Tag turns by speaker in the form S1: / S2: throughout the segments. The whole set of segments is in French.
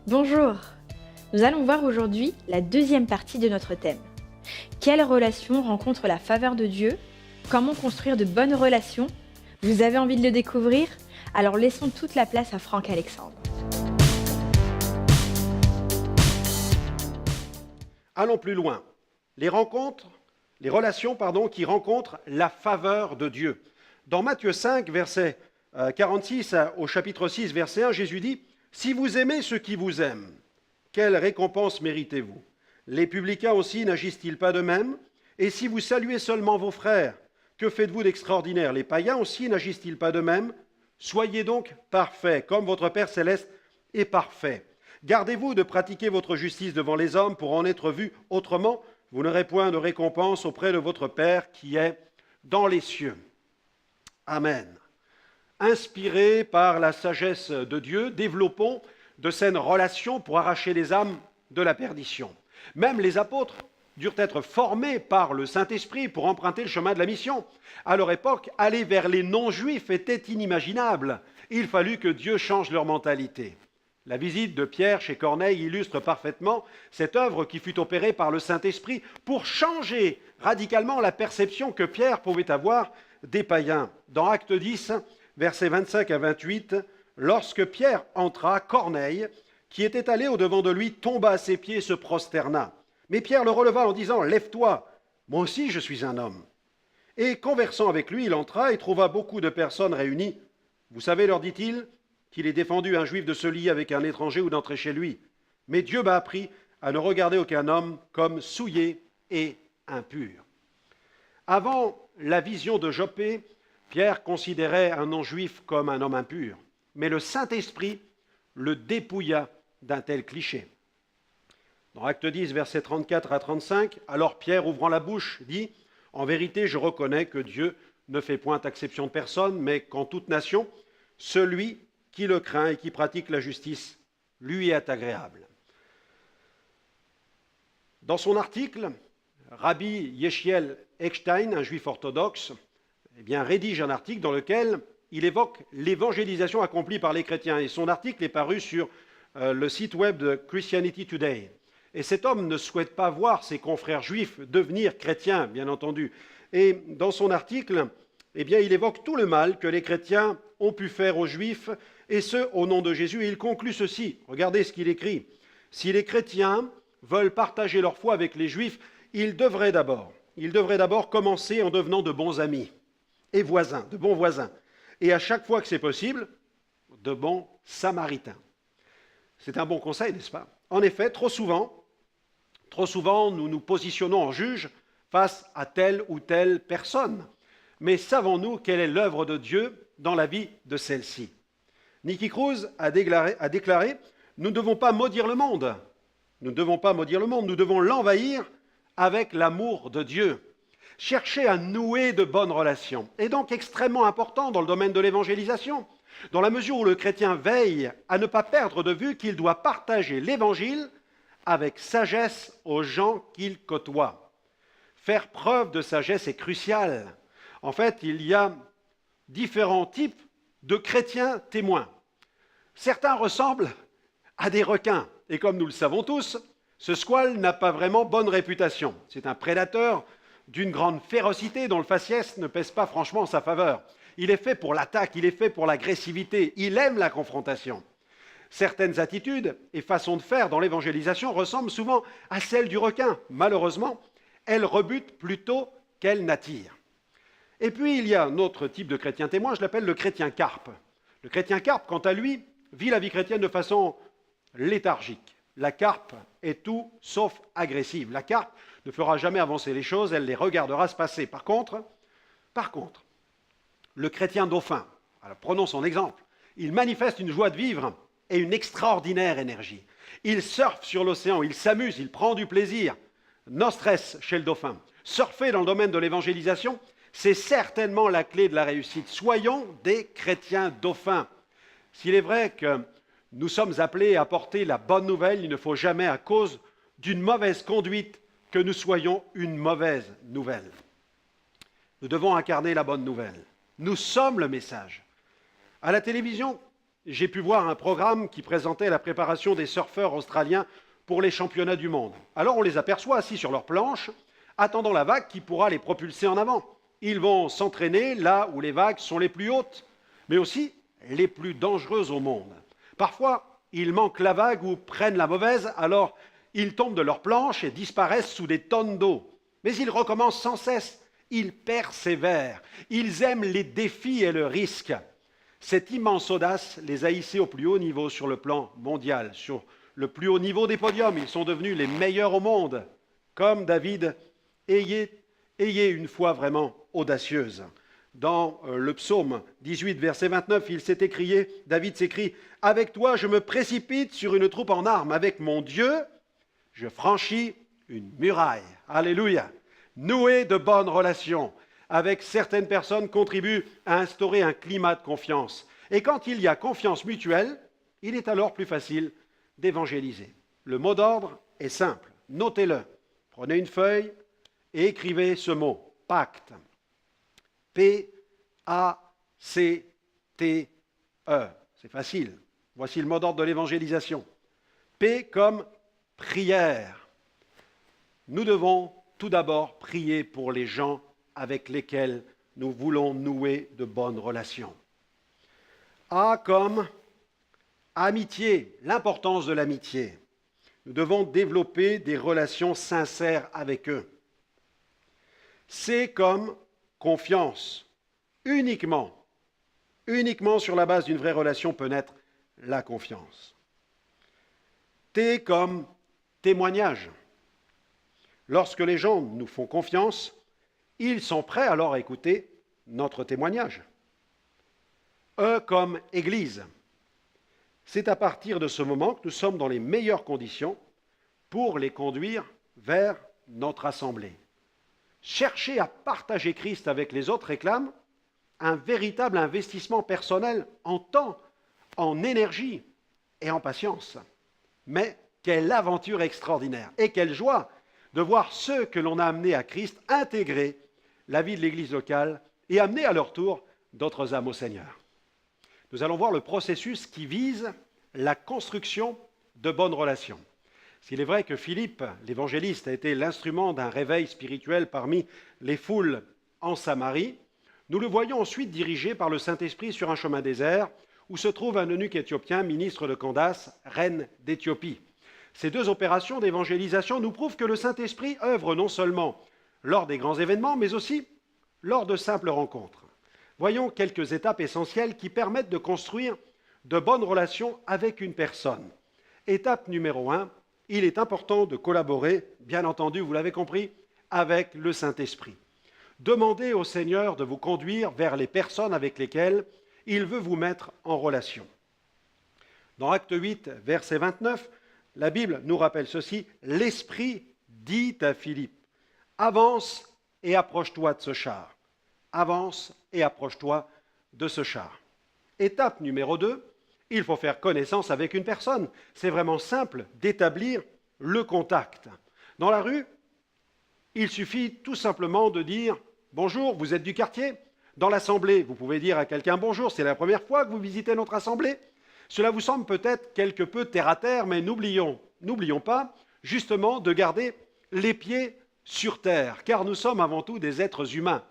S1: Bonjour. Nous allons voir aujourd'hui la deuxième partie de notre thème. Quelle relation rencontre la faveur de Dieu? Comment construire de bonnes relations? Vous avez envie de le découvrir? Alors laissons toute la place à Franck Alexandre.
S2: Allons plus loin. Les relations qui rencontrent la faveur de Dieu. Dans Matthieu 5, verset 46 au chapitre 6, verset 1, Jésus dit « Si vous aimez ceux qui vous aiment, quelle récompense méritez-vous? Les publicains aussi n'agissent-ils pas de même? Et si vous saluez seulement vos frères, que faites-vous d'extraordinaire? Les païens aussi n'agissent-ils pas de même? Soyez donc parfaits, comme votre Père céleste est parfait. Gardez-vous de pratiquer votre justice devant les hommes pour en être vus autrement. Vous n'aurez point de récompense auprès de votre Père qui est dans les cieux. » Amen. Inspirés par la sagesse de Dieu, développons de saines relations pour arracher les âmes de la perdition. Même les apôtres durent être formés par le Saint-Esprit pour emprunter le chemin de la mission. À leur époque, aller vers les non-juifs était inimaginable. Il fallut que Dieu change leur mentalité. La visite de Pierre chez Corneille illustre parfaitement cette œuvre qui fut opérée par le Saint-Esprit pour changer radicalement la perception que Pierre pouvait avoir des païens. Dans Acte 10, versets 25 à 28, lorsque Pierre entra, Corneille, qui était allé au-devant de lui, tomba à ses pieds et se prosterna. Mais Pierre le releva en disant « Lève-toi, moi aussi je suis un homme. » Et conversant avec lui, il entra et trouva beaucoup de personnes réunies. « Vous savez, leur dit-il, qu'il est défendu à un juif de se lier avec un étranger ou d'entrer chez lui. Mais Dieu m'a appris à ne regarder aucun homme comme souillé et impur. » Avant la vision de Joppé, Pierre considérait un non-juif comme un homme impur. Mais le Saint-Esprit le dépouilla d'un tel cliché. Dans Acte 10, versets 34 à 35, alors Pierre, ouvrant la bouche, dit « En vérité, je reconnais que Dieu ne fait point exception de personne, mais qu'en toute nation, celui qui le craint et qui pratique la justice, lui est agréable. » Dans son article, Rabbi Yechiel Eckstein, un juif orthodoxe, rédige un article dans lequel il évoque l'évangélisation accomplie par les chrétiens. Et son article est paru sur le site web de Christianity Today. Et cet homme ne souhaite pas voir ses confrères juifs devenir chrétiens, bien entendu. Et dans son article, il évoque tout le mal que les chrétiens ont pu faire aux juifs, et ce, au nom de Jésus. Et il conclut ceci. Regardez ce qu'il écrit. « Si les chrétiens veulent partager leur foi avec les juifs, ils devraient d'abord commencer en devenant de bons amis et voisins, de bons voisins. Et à chaque fois que c'est possible, de bons samaritains. » C'est un bon conseil, n'est-ce pas? En effet, trop souvent, nous nous positionnons en juge face à telle ou telle personne. Mais savons-nous quelle est l'œuvre de Dieu dans la vie de celle-ci? Nicky Cruz a déclaré « Nous ne devons pas maudire le monde. Nous devons l'envahir avec l'amour de Dieu. » Chercher à nouer de bonnes relations est donc extrêmement important dans le domaine de l'évangélisation, dans la mesure où le chrétien veille à ne pas perdre de vue qu'il doit partager l'évangile avec sagesse aux gens qu'il côtoie. Faire preuve de sagesse est crucial. En fait, il y a différents types de chrétiens témoins. Certains ressemblent à des requins, et comme nous le savons tous, ce squale n'a pas vraiment bonne réputation. C'est un prédateur d'une grande férocité dont le faciès ne pèse pas franchement en sa faveur. Il est fait pour l'attaque, il est fait pour l'agressivité, il aime la confrontation. Certaines attitudes et façons de faire dans l'évangélisation ressemblent souvent à celles du requin. Malheureusement, elles rebutent plutôt qu'elles n'attirent. Et puis, il y a un autre type de chrétien témoin, je l'appelle le chrétien carpe. Le chrétien carpe, quant à lui, vit la vie chrétienne de façon léthargique. La carpe est tout sauf agressive. La carpe ne fera jamais avancer les choses, elle les regardera se passer. Par contre, le chrétien dauphin, alors prenons son exemple, il manifeste une joie de vivre et une extraordinaire énergie. Il surfe sur l'océan, il s'amuse, il prend du plaisir. No stress chez le dauphin. Surfer dans le domaine de l'évangélisation, c'est certainement la clé de la réussite. Soyons des chrétiens dauphins. S'il est vrai que nous sommes appelés à porter la bonne nouvelle, il ne faut jamais, à cause d'une mauvaise conduite, que nous soyons une mauvaise nouvelle. Nous devons incarner la bonne nouvelle. Nous sommes le message. À la télévision, j'ai pu voir un programme qui présentait la préparation des surfeurs australiens pour les championnats du monde. Alors on les aperçoit assis sur leur planche, attendant la vague qui pourra les propulser en avant. Ils vont s'entraîner là où les vagues sont les plus hautes, mais aussi les plus dangereuses au monde. Parfois, ils manquent la vague ou prennent la mauvaise, alors ils tombent de leur planche et disparaissent sous des tonnes d'eau. Mais ils recommencent sans cesse, ils persévèrent, ils aiment les défis et le risque. Cette immense audace les a hissés au plus haut niveau sur le plan mondial, sur le plus haut niveau des podiums. Ils sont devenus les meilleurs au monde. Comme David, ayez une foi vraiment audacieuse. Dans le psaume 18, verset 29, il s'est écrié, David s'écrie, « Avec toi, je me précipite sur une troupe en armes. Avec mon Dieu, je franchis une muraille. » Alléluia. Nouer de bonnes relations avec certaines personnes contribue à instaurer un climat de confiance. Et quand il y a confiance mutuelle, il est alors plus facile d'évangéliser. Le mot d'ordre est simple. Notez-le. Prenez une feuille et écrivez ce mot, pacte. P-A-C-T-E. C'est facile. Voici le mot d'ordre de l'évangélisation. P comme prière. Nous devons tout d'abord prier pour les gens avec lesquels nous voulons nouer de bonnes relations. A comme amitié, l'importance de l'amitié. Nous devons développer des relations sincères avec eux. C comme confiance. Uniquement sur la base d'une vraie relation peut naître la confiance. T comme témoignage. Lorsque les gens nous font confiance, ils sont prêts alors à écouter notre témoignage. E comme Église. C'est à partir de ce moment que nous sommes dans les meilleures conditions pour les conduire vers notre assemblée. Chercher à partager Christ avec les autres réclame un véritable investissement personnel en temps, en énergie et en patience. Mais quelle aventure extraordinaire et quelle joie de voir ceux que l'on a amenés à Christ intégrer la vie de l'Église locale et amener à leur tour d'autres âmes au Seigneur. Nous allons voir le processus qui vise la construction de bonnes relations. S'il est vrai que Philippe, l'évangéliste, a été l'instrument d'un réveil spirituel parmi les foules en Samarie, nous le voyons ensuite dirigé par le Saint-Esprit sur un chemin désert où se trouve un eunuque éthiopien, ministre de Candace, reine d'Éthiopie. Ces deux opérations d'évangélisation nous prouvent que le Saint-Esprit œuvre non seulement lors des grands événements, mais aussi lors de simples rencontres. Voyons quelques étapes essentielles qui permettent de construire de bonnes relations avec une personne. Étape numéro 1, il est important de collaborer, bien entendu, vous l'avez compris, avec le Saint-Esprit. Demandez au Seigneur de vous conduire vers les personnes avec lesquelles il veut vous mettre en relation. Dans Acte 8, verset 29, la Bible nous rappelle ceci, « L'Esprit dit à Philippe, avance et approche-toi de ce char. Avance et approche-toi de ce char. » Étape numéro 2, il faut faire connaissance avec une personne. C'est vraiment simple d'établir le contact. Dans la rue, il suffit tout simplement de dire « Bonjour, vous êtes du quartier ?» Dans l'assemblée, vous pouvez dire à quelqu'un « Bonjour, c'est la première fois que vous visitez notre assemblée ?» Cela vous semble peut-être quelque peu terre-à-terre, mais n'oublions pas justement de garder les pieds sur terre, car nous sommes avant tout des êtres humains.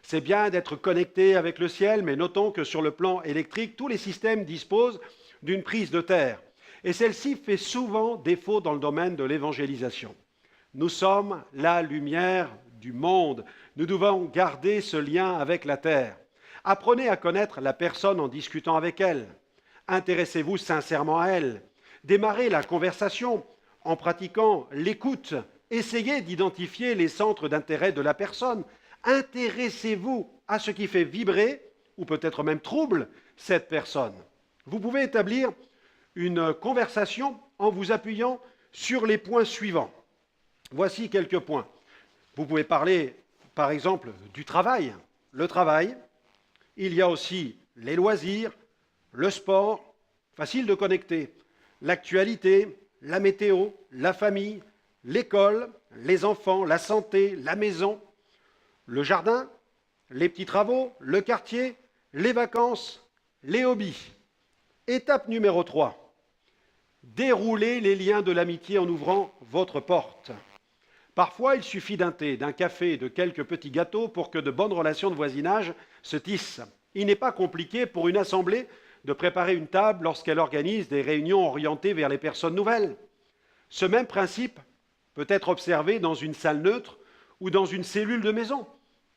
S2: C'est bien d'être connectés avec le ciel, mais notons que sur le plan électrique, tous les systèmes disposent d'une prise de terre. Et celle-ci fait souvent défaut dans le domaine de l'évangélisation. Nous sommes la lumière du monde. Nous devons garder ce lien avec la terre. Apprenez à connaître la personne en discutant avec elle. Intéressez-vous sincèrement à elle. Démarrez la conversation en pratiquant l'écoute. Essayez d'identifier les centres d'intérêt de la personne. Intéressez-vous à ce qui fait vibrer, ou peut-être même trouble, cette personne. Vous pouvez établir une conversation en vous appuyant sur les points suivants. Voici quelques points. Vous pouvez parler, par exemple, du travail. Le travail, il y a aussi les loisirs, le sport, facile de connecter, l'actualité, la météo, la famille, l'école, les enfants, la santé, la maison, le jardin, les petits travaux, le quartier, les vacances, les hobbies. Étape numéro 3. Déroulez les liens de l'amitié en ouvrant votre porte. Parfois, il suffit d'un thé, d'un café, de quelques petits gâteaux pour que de bonnes relations de voisinage se tissent. Il n'est pas compliqué pour une assemblée de préparer une table lorsqu'elle organise des réunions orientées vers les personnes nouvelles. Ce même principe peut être observé dans une salle neutre ou dans une cellule de maison.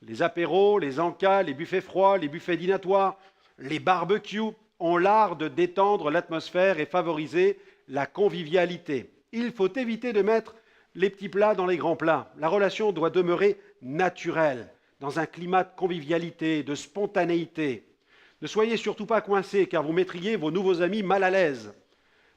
S2: Les apéros, les encas, les buffets froids, les buffets dînatoires, les barbecues ont l'art de détendre l'atmosphère et favoriser la convivialité. Il faut éviter de mettre les petits plats dans les grands plats. La relation doit demeurer naturelle, dans un climat de convivialité, de spontanéité. Ne soyez surtout pas coincés, car vous mettriez vos nouveaux amis mal à l'aise.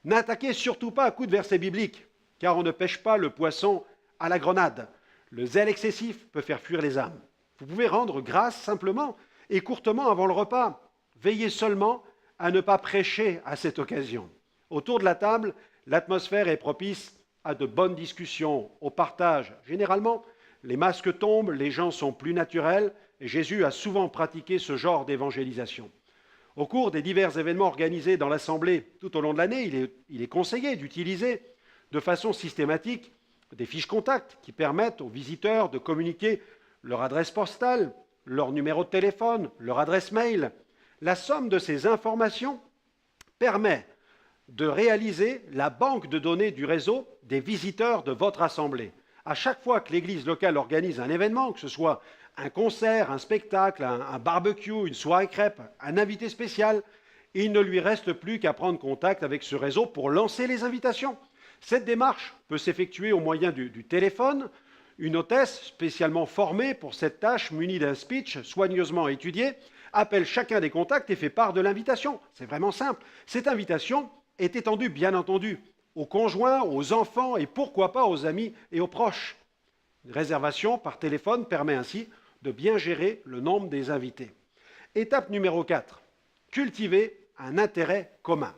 S2: N'attaquez surtout pas à coups de versets bibliques, car on ne pêche pas le poisson à la grenade. Le zèle excessif peut faire fuir les âmes. Vous pouvez rendre grâce simplement et courtement avant le repas. Veillez seulement à ne pas prêcher à cette occasion. Autour de la table, l'atmosphère est propice à de bonnes discussions, au partage. Généralement, les masques tombent, les gens sont plus naturels, et Jésus a souvent pratiqué ce genre d'évangélisation. Au cours des divers événements organisés dans l'Assemblée tout au long de l'année, il est conseillé d'utiliser de façon systématique des fiches contacts qui permettent aux visiteurs de communiquer leur adresse postale, leur numéro de téléphone, leur adresse mail. La somme de ces informations permet de réaliser la banque de données du réseau des visiteurs de votre assemblée. À chaque fois que l'église locale organise un événement, que ce soit un concert, un spectacle, un barbecue, une soirée crêpe, un invité spécial, il ne lui reste plus qu'à prendre contact avec ce réseau pour lancer les invitations. Cette démarche peut s'effectuer au moyen du téléphone. Une hôtesse spécialement formée pour cette tâche, munie d'un speech soigneusement étudié, appelle chacun des contacts et fait part de l'invitation. C'est vraiment simple. Cette invitation est étendue, bien entendu, aux conjoints, aux enfants et pourquoi pas aux amis et aux proches. Une réservation par téléphone permet ainsi de bien gérer le nombre des invités. Étape numéro 4. Cultiver un intérêt commun.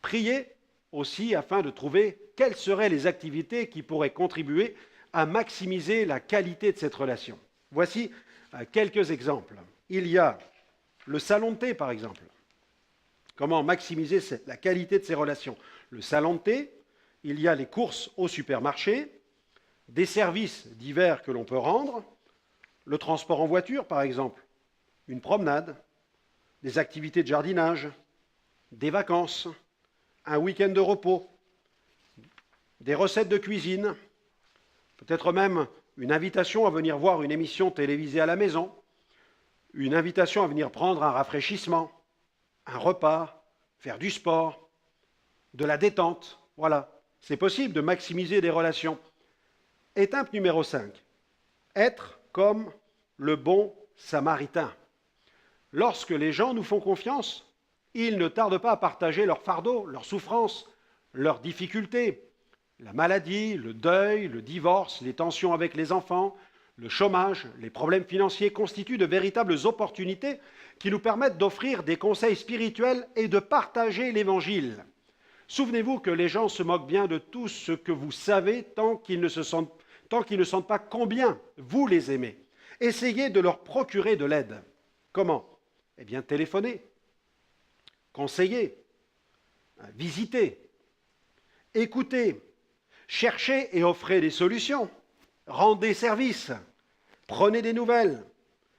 S2: Priez aussi afin de trouver quelles seraient les activités qui pourraient contribuer à maximiser la qualité de cette relation. Voici quelques exemples. Il y a le salon de thé, par exemple. Comment maximiser la qualité de ces relations? Le salon de thé, il y a les courses au supermarché, des services divers que l'on peut rendre, le transport en voiture, par exemple, une promenade, des activités de jardinage, des vacances, un week-end de repos, des recettes de cuisine, peut-être même une invitation à venir voir une émission télévisée à la maison, une invitation à venir prendre un rafraîchissement, un repas, faire du sport, de la détente. Voilà, c'est possible de maximiser des relations. Étape numéro 5. Être comme le bon samaritain. Lorsque les gens nous font confiance, ils ne tardent pas à partager leurs fardeaux, leurs souffrances, leurs difficultés. La maladie, le deuil, le divorce, les tensions avec les enfants, le chômage, les problèmes financiers constituent de véritables opportunités qui nous permettent d'offrir des conseils spirituels et de partager l'Évangile. Souvenez-vous que les gens se moquent bien de tout ce que vous savez tant qu'ils ne sentent pas combien vous les aimez. Essayez de leur procurer de l'aide. Comment? Eh bien, téléphonez, conseillez, visitez, écoutez, cherchez et offrez des solutions, rendez service, prenez des nouvelles,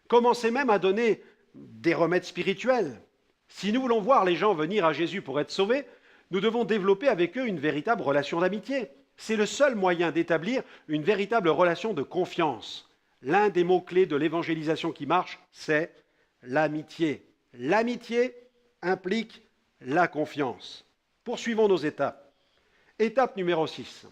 S2: commencez même à donner des remèdes spirituels. Si nous voulons voir les gens venir à Jésus pour être sauvés, nous devons développer avec eux une véritable relation d'amitié. C'est le seul moyen d'établir une véritable relation de confiance. L'un des mots-clés de l'évangélisation qui marche, c'est l'amitié. L'amitié implique la confiance. Poursuivons nos étapes. Étape numéro 6.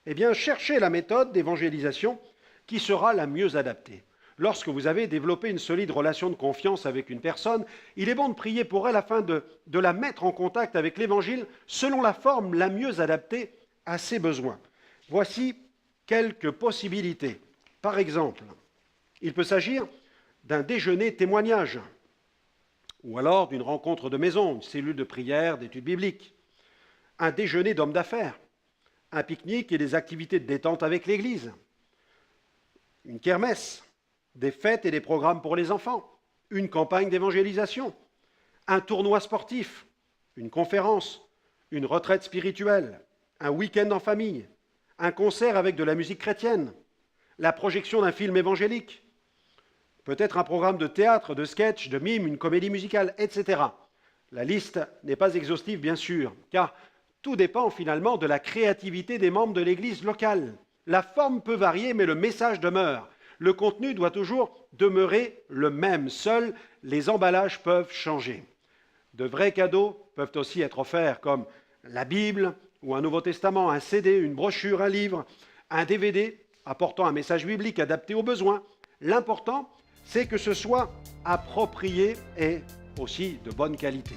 S2: Eh bien, cherchez la méthode d'évangélisation qui sera la mieux adaptée. Lorsque vous avez développé une solide relation de confiance avec une personne, il est bon de prier pour elle afin de la mettre en contact avec l'Évangile selon la forme la mieux adaptée à ses besoins. Voici quelques possibilités. Par exemple, il peut s'agir d'un déjeuner témoignage, ou alors d'une rencontre de maison, une cellule de prière, d'études bibliques, un déjeuner d'hommes d'affaires, un pique-nique et des activités de détente avec l'Église, une kermesse, des fêtes et des programmes pour les enfants, une campagne d'évangélisation, un tournoi sportif, une conférence, une retraite spirituelle, un week-end en famille, un concert avec de la musique chrétienne, la projection d'un film évangélique, peut-être un programme de théâtre, de sketch, de mime, une comédie musicale, etc. La liste n'est pas exhaustive, bien sûr, car tout dépend finalement de la créativité des membres de l'Église locale. La forme peut varier, mais le message demeure. Le contenu doit toujours demeurer le même. Seuls les emballages peuvent changer. De vrais cadeaux peuvent aussi être offerts, comme la Bible ou un Nouveau Testament, un CD, une brochure, un livre, un DVD apportant un message biblique adapté aux besoins. L'important, c'est que ce soit approprié et aussi de bonne qualité.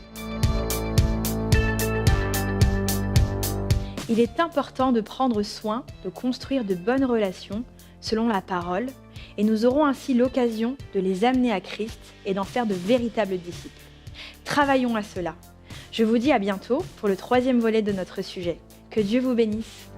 S1: Il est important de prendre soin de construire de bonnes relations selon la parole, et nous aurons ainsi l'occasion de les amener à Christ et d'en faire de véritables disciples. Travaillons à cela. Je vous dis à bientôt pour le 3e volet de notre sujet. Que Dieu vous bénisse.